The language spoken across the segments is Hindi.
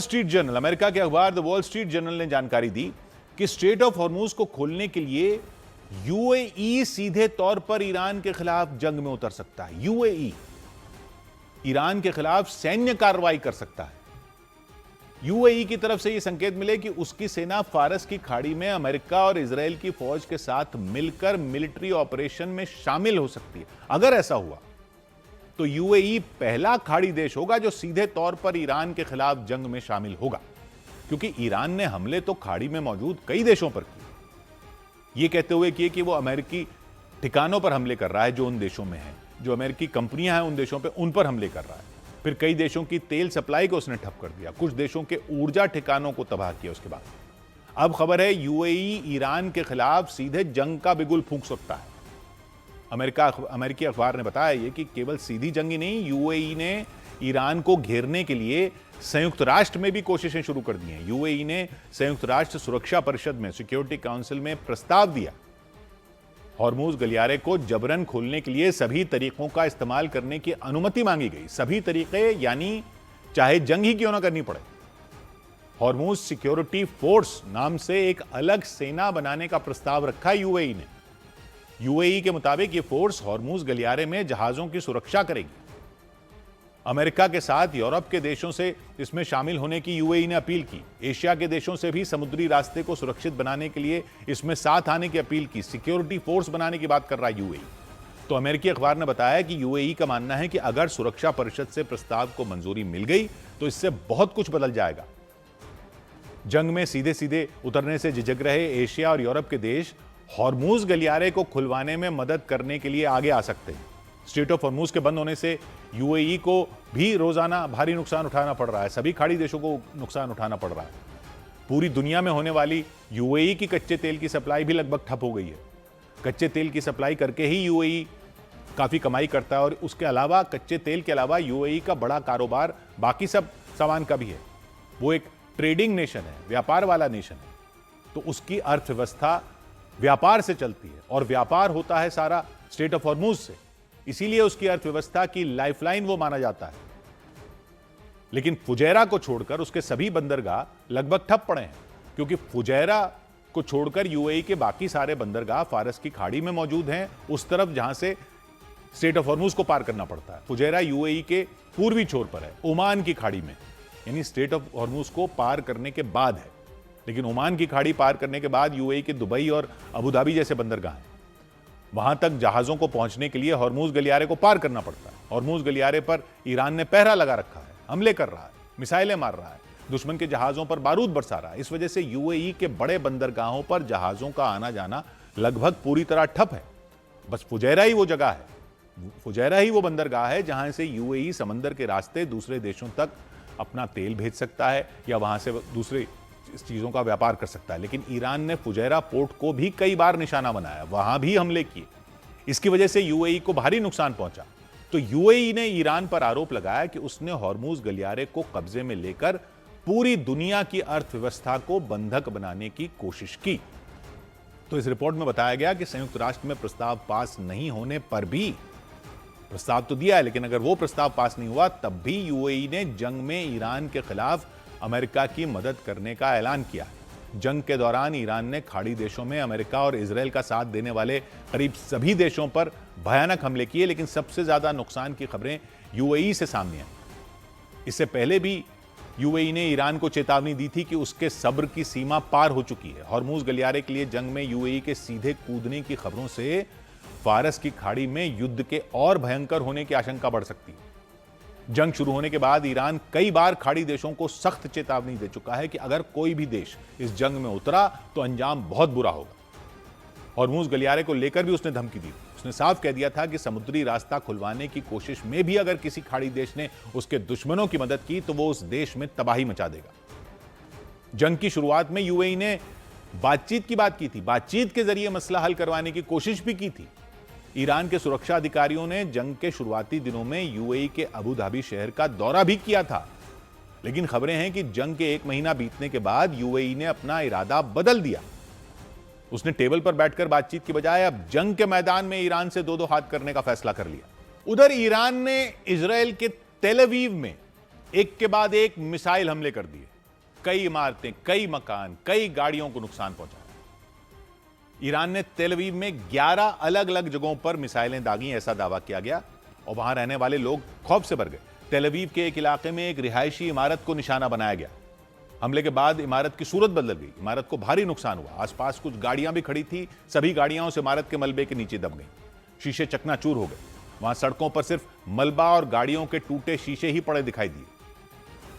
स्ट्रीट जर्नल, अमेरिका के अखबार द वॉल स्ट्रीट जर्नल ने जानकारी दी कि स्ट्रेट ऑफ हॉर्मूज को खोलने के लिए यूएई सीधे तौर पर ईरान के खिलाफ जंग में उतर सकता है। यूएई ईरान के खिलाफ सैन्य कार्रवाई कर सकता है। यूएई की तरफ से यह संकेत मिले कि उसकी सेना फारस की खाड़ी में अमेरिका और इजराइल की फौज के साथ मिलकर मिलिट्री ऑपरेशन में शामिल हो सकती है। अगर ऐसा हुआ तो यूएई पहला खाड़ी देश होगा जो सीधे तौर पर ईरान के खिलाफ जंग में शामिल होगा, क्योंकि ईरान ने हमले तो खाड़ी में मौजूद कई देशों पर किए, ये कहते हुए किए कि वो अमेरिकी ठिकानों पर हमले कर रहा है, जो उन देशों में है, जो अमेरिकी कंपनियां हैं उन देशों पे, उन पर हमले कर रहा है। फिर कई देशों की तेल सप्लाई को उसने ठप कर दिया, कुछ देशों के ऊर्जा ठिकानों को तबाह किया। उसके बाद अब खबर है यूएई ईरान के खिलाफ सीधे जंग का बिगुल फूंक सकता है। अमेरिकी अखबार ने बताया ये कि केवल सीधी जंग ही नहीं, यूएई ने ईरान को घेरने के लिए संयुक्त राष्ट्र में भी कोशिशें शुरू कर दी हैं। यूएई ने संयुक्त राष्ट्र सुरक्षा परिषद में, सिक्योरिटी काउंसिल में प्रस्ताव दिया, हॉर्मूज गलियारे को जबरन खोलने के लिए सभी तरीकों का इस्तेमाल करने की अनुमति मांगी गई। सभी तरीके यानी चाहे जंग ही क्यों ना करनी पड़े। हॉर्मूज सिक्योरिटी फोर्स नाम से एक अलग सेना बनाने का प्रस्ताव रखा यूएई ने। यूएई के मुताबिक यह फोर्स हॉर्मूज गलियारे में जहाजों की सुरक्षा करेगी। अमेरिका के साथ यूरोप के देशों से इसमें शामिल होने की यूएई ने अपील की। एशिया के देशों से भी समुद्री रास्ते को सुरक्षित बनाने के लिए इसमें साथ आने की अपील की। सिक्योरिटी फोर्स बनाने की बात कर रहा है यूएई। तो अमेरिकी अखबार ने बताया कि यूएई का मानना है कि अगर सुरक्षा परिषद से प्रस्ताव को मंजूरी मिल गई तो इससे बहुत कुछ बदल जाएगा। जंग में सीधे सीधे उतरने से झिझक रहे एशिया और यूरोप के देश हॉर्मूज गलियारे को खुलवाने में मदद करने के लिए आगे आ सकते हैं। स्ट्रेट ऑफ हॉर्मूज के बंद होने से यूएई को भी रोजाना भारी नुकसान उठाना पड़ रहा है। सभी खाड़ी देशों को नुकसान उठाना पड़ रहा है। पूरी दुनिया में होने वाली यूएई की कच्चे तेल की सप्लाई भी लगभग ठप हो गई है। कच्चे तेल की सप्लाई करके ही यूएई काफी कमाई करता है, और उसके अलावा कच्चे तेल के अलावा यूएई का बड़ा कारोबार बाकी सब सामान का भी है। वो एक ट्रेडिंग नेशन है, व्यापार वाला नेशन है, तो उसकी अर्थव्यवस्था व्यापार से चलती है, और व्यापार होता है सारा स्ट्रेट ऑफ हॉर्मूज से। इसीलिए उसकी अर्थव्यवस्था की लाइफलाइन वो माना जाता है। लेकिन फुजैरा को छोड़कर उसके सभी बंदरगाह लगभग ठप पड़े हैं, क्योंकि फुजैरा को छोड़कर यूएई के बाकी सारे बंदरगाह फारस की खाड़ी में मौजूद हैं, उस तरफ जहां से स्ट्रेट ऑफ हॉर्मूज को पार करना पड़ता है। फुजैरा यूएई के पूर्वी छोर पर है, ओमान की खाड़ी में, यानी स्ट्रेट ऑफ हॉर्मूज को पार करने के बाद है। लेकिन ओमान की खाड़ी पार करने के बाद यूएई के दुबई और अबू धाबी जैसे बंदरगाह हैं, वहां तक जहाजों को पहुंचने के लिए हॉर्मूज गलियारे को पार करना पड़ता है। हॉर्मूज गलियारे पर ईरान ने पहरा लगा रखा है, हमले कर रहा है, मिसाइलें मार रहा है, दुश्मन के जहाजों पर बारूद बरसा रहा है। इस वजह से यूएई के बड़े बंदरगाहों पर जहाजों का आना जाना लगभग पूरी तरह ठप है। बस फुजैरा ही वो जगह है, फुजैरा ही वो बंदरगाह है जहां से यूएई समंदर के रास्ते दूसरे देशों तक अपना तेल भेज सकता है या वहां से दूसरे चीजों का व्यापार कर सकता है। लेकिन ईरान ने फुजैरा पोर्ट को भी कई बार निशाना बनाया, वहां भी हमले किए। इसकी वजह से यूएई को भारी नुकसान पहुंचा। तो यूएई ने ईरान पर आरोप लगाया कि उसने हॉर्मूज गलियारे को कब्जे में लेकर पूरी दुनिया की अर्थव्यवस्था को बंधक बनाने की कोशिश की। तो इस रिपोर्ट में बताया गया कि संयुक्त राष्ट्र में प्रस्ताव पास नहीं होने पर भी, प्रस्ताव तो दिया है लेकिन अगर वो प्रस्ताव पास नहीं हुआ तब भी यूएई ने जंग में ईरान के खिलाफ अमेरिका की मदद करने का ऐलान किया। जंग के दौरान ईरान ने खाड़ी देशों में अमेरिका और इजराइल का साथ देने वाले करीब सभी देशों पर भयानक हमले किए, लेकिन सबसे ज्यादा नुकसान की खबरें यूएई से सामने आई। इससे पहले भी यूएई ने ईरान को चेतावनी दी थी कि उसके सब्र की सीमा पार हो चुकी है। हॉर्मूज गलियारे के लिए जंग में यूएई के सीधे कूदने की खबरों से फारस की खाड़ी में युद्ध के और भयंकर होने की आशंका बढ़ सकती है। जंग शुरू होने के बाद ईरान कई बार खाड़ी देशों को सख्त चेतावनी दे चुका है कि अगर कोई भी देश इस जंग में उतरा तो अंजाम बहुत बुरा होगा। हॉर्मूज गलियारे को लेकर भी उसने धमकी दी। उसने साफ कह दिया था कि समुद्री रास्ता खुलवाने की कोशिश में भी अगर किसी खाड़ी देश ने उसके दुश्मनों की मदद की तो वो उस देश में तबाही मचा देगा। जंग की शुरुआत में यूएई ने बातचीत की बात की थी, बातचीत के जरिए मसला हल करवाने की कोशिश भी की थी। ईरान के सुरक्षा अधिकारियों ने जंग के शुरुआती दिनों में यूएई के अबू धाबी शहर का दौरा भी किया था, लेकिन खबरें हैं कि जंग के एक महीना बीतने के बाद यूएई ने अपना इरादा बदल दिया। उसने टेबल पर बैठकर बातचीत की बजाय अब जंग के मैदान में ईरान से दो दो हाथ करने का फैसला कर लिया। उधर ईरान ने इजराइल के तेल अवीव में एक के बाद एक मिसाइल हमले कर दिए, कई इमारतें, कई मकान, कई गाड़ियों को नुकसान पहुंचाया। ईरान ने तेल अवीव में 11 अलग अलग जगहों पर मिसाइलें दागी, ऐसा दावा किया गया और वहां रहने वाले लोग खौफ से भर गए। तेल अवीव के एक इलाके में एक रिहायशी इमारत को निशाना बनाया गया। हमले के बाद इमारत की सूरत बदल गई, इमारत को भारी नुकसान हुआ। आसपास कुछ गाड़ियां भी खड़ी थी, सभी गाड़ियां उस इमारत के मलबे के नीचे दब गईं, शीशे चकनाचूर हो गए। वहां सड़कों पर सिर्फ मलबा और गाड़ियों के टूटे शीशे ही पड़े दिखाई दिए।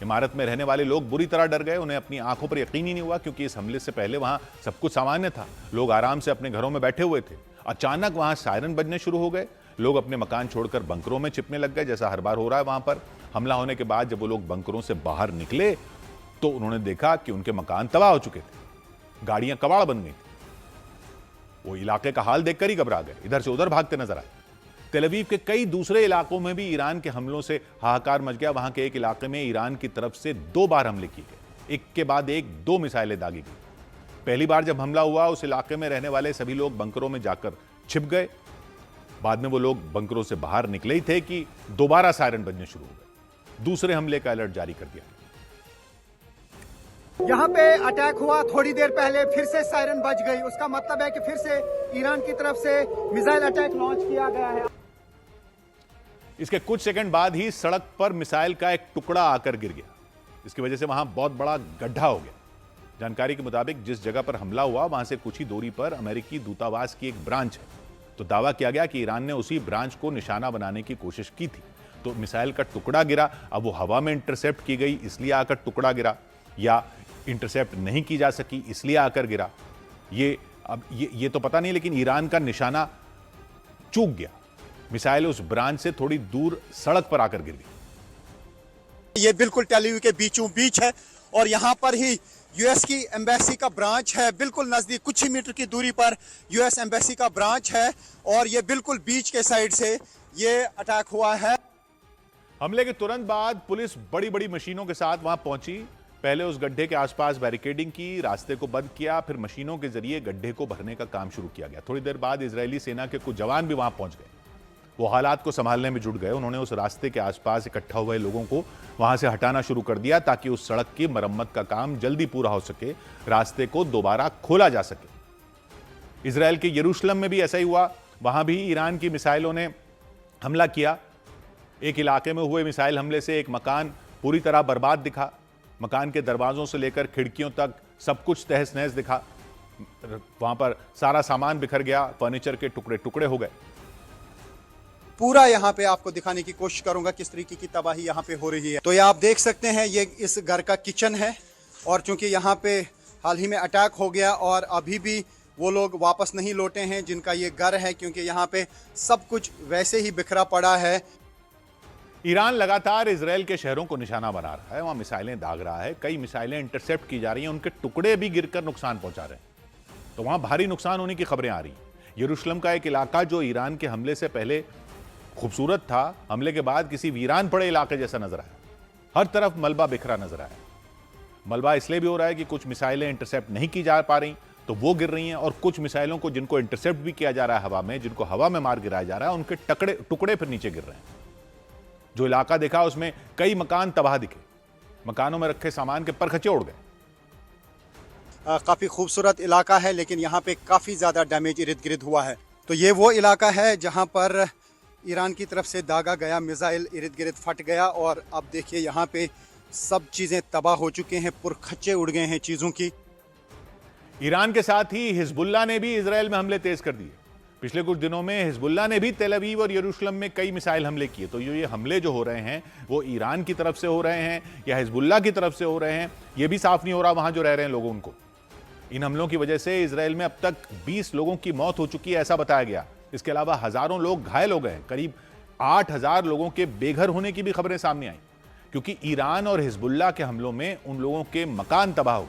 इमारत में रहने वाले लोग बुरी तरह डर गए, उन्हें अपनी आंखों पर यकीन ही नहीं हुआ, क्योंकि इस हमले से पहले वहां सब कुछ सामान्य था, लोग आराम से अपने घरों में बैठे हुए थे। अचानक वहां सायरन बजने शुरू हो गए, लोग अपने मकान छोड़कर बंकरों में छिपने लग गए, जैसा हर बार हो रहा है वहां पर। हमला होने के बाद जब वो लोग बंकरों से बाहर निकले तो उन्होंने देखा कि उनके मकान तबाह हो चुके थे, गाड़ियां कबाड़ बन गई थी। वो इलाके का हाल देखकर ही घबरा गए, इधर से उधर भागते नजर आए। तेल अवीव के कई दूसरे इलाकों में भी ईरान के हमलों से हाहाकार मच गया। वहां के एक इलाके में ईरान की तरफ से 2 बार हमले किए गए, एक के बाद एक 2 मिसाइलें दागी गई। पहली बार जब हमला हुआ, उस इलाके में रहने वाले सभी लोग बंकरों में जाकर छिप गए। बाद में वो लोग बंकरों से बाहर निकले ही थे कि दोबारा सायरन बजने शुरू हो गए। दूसरे हमले का अलर्ट जारी कर दिया। यहाँ पे अटैक हुआ, थोड़ी देर पहले फिर से सायरन बज गई। उसका मतलब है कि फिर से ईरान की तरफ से मिसाइल अटैक लॉन्च किया गया है। इसके कुछ सेकंड बाद ही सड़क पर मिसाइल का एक टुकड़ा आकर गिर गया। इसकी वजह से वहां बहुत बड़ा गड्ढा हो गया। जानकारी के मुताबिक जिस जगह पर हमला हुआ वहां से कुछ ही दूरी पर अमेरिकी दूतावास की एक ब्रांच है। तो दावा किया गया कि ईरान ने उसी ब्रांच को निशाना बनाने की कोशिश की थी। तो मिसाइल का टुकड़ा गिरा। अब वो हवा में इंटरसेप्ट की गई इसलिए आकर टुकड़ा गिरा, या इंटरसेप्ट नहीं की जा सकी इसलिए आकर गिरा, ये तो पता नहीं, लेकिन ईरान का निशाना चूक गया। मिसाइल उस ब्रांच से थोड़ी दूर सड़क पर आकर गिर गई। ये बिल्कुल टेल अवीव के बीचों बीच है और यहाँ पर ही यूएस की एम्बेसी का ब्रांच है। बिल्कुल नजदीक कुछ ही मीटर की दूरी पर यूएस एम्बेसी का ब्रांच है और ये बिल्कुल बीच के साइड से ये अटैक हुआ है। हमले के तुरंत बाद पुलिस बड़ी बड़ी मशीनों के साथ वहां पहुंची। पहले उस गड्ढे के आसपास बैरिकेडिंग की, रास्ते को बंद किया, फिर मशीनों के जरिए गड्ढे को भरने का काम शुरू किया गया। थोड़ी देर बाद इजरायली सेना के कुछ जवान भी वहां पहुंच गए। वो हालात को संभालने में जुट गए। उन्होंने उस रास्ते के आसपास इकट्ठा हुए लोगों को वहां से हटाना शुरू कर दिया ताकि उस सड़क की मरम्मत का काम जल्दी पूरा हो सके, रास्ते को दोबारा खोला जा सके। इजरायल के यरूशलेम में भी ऐसा ही हुआ। वहां भी ईरान की मिसाइलों ने हमला किया। एक इलाके में हुए मिसाइल हमले से एक मकान पूरी तरह बर्बाद दिखा। मकान के दरवाजों से लेकर खिड़कियों तक सब कुछ तहस नहस दिखा। वहां पर सारा सामान बिखर गया, फर्नीचर के टुकड़े टुकड़े हो गए। पूरा यहाँ पे आपको दिखाने की कोशिश करूंगा किस तरीके की तबाही यहाँ पे हो रही है। तो ये आप देख सकते हैं, ये इस घर का किचन है और चूंकि यहाँ पे हाल ही में अटैक हो गया और अभी भी वो लोग वापस नहीं लौटे हैं जिनका ये घर है, क्योंकि यहाँ पे सब कुछ वैसे ही बिखरा पड़ा है। ईरान लगातार इजरायल के शहरों को निशाना बना रहा है, वहां मिसाइलें दाग रहा है, कई मिसाइलें इंटरसेप्ट की जा रही हैं, उनके टुकड़े भी गिरकर नुकसान पहुंचा रहे हैं। तो वहां भारी नुकसान होने की खबरें आ रही हैं। यरूशलेम का एक इलाका जो ईरान के हमले से पहले खूबसूरत था, हमले के बाद किसी वीरान पड़े इलाके जैसा नजर आया। हर तरफ मलबा बिखरा नजर आया। मलबा इसलिए भी हो रहा है कि कुछ मिसाइलें इंटरसेप्ट नहीं की जा पा रही तो वो गिर रही हैं, और कुछ मिसाइलों को जिनको इंटरसेप्ट भी किया जा रहा है हवा में, जिनको हवा में मार गिराया जा रहा है, उनके टुकड़े फिर नीचे गिर रहे हैं। जो इलाका देखा उसमें कई मकान तबाह दिखे, मकानों में रखे सामान के परखचे उड़ गए। काफी खूबसूरत इलाका है, लेकिन यहाँ पे काफी ज्यादा डैमेज इर्द गिर्द हुआ है। तो ये वो इलाका है जहाँ पर ईरान की तरफ से दागा गया मिसाइल इर्द गिर्द फट गया और अब देखिए यहाँ पे सब चीजें तबाह हो चुके हैं, पुरखच्चे उड़ गए हैं चीजों की। ईरान के साथ ही हिजबुल्लाह ने भी इजरायल में हमले तेज कर दिए। पिछले कुछ दिनों में हिजबुल्लाह ने भी तेल अवीव और यरूशलेम में कई मिसाइल हमले किए। तो ये हमले जो हो रहे हैं वो ईरान की तरफ से हो रहे हैं या हिजबुल्लाह की तरफ से हो रहे हैं, ये भी साफ नहीं हो रहा वहां जो रह रहे हैं लोगों उनको। इन हमलों की वजह से इजरायल में अब तक 20 लोगों की मौत हो चुकी है, ऐसा बताया गया। इसके अलावा हजारों लोग घायल हो गए। करीब 8,000 लोगों के बेघर होने की भी खबरें सामने आई, क्योंकि ईरान और हिजबुल्लाह के हमलों में उन लोगों के मकान तबाह हो गए।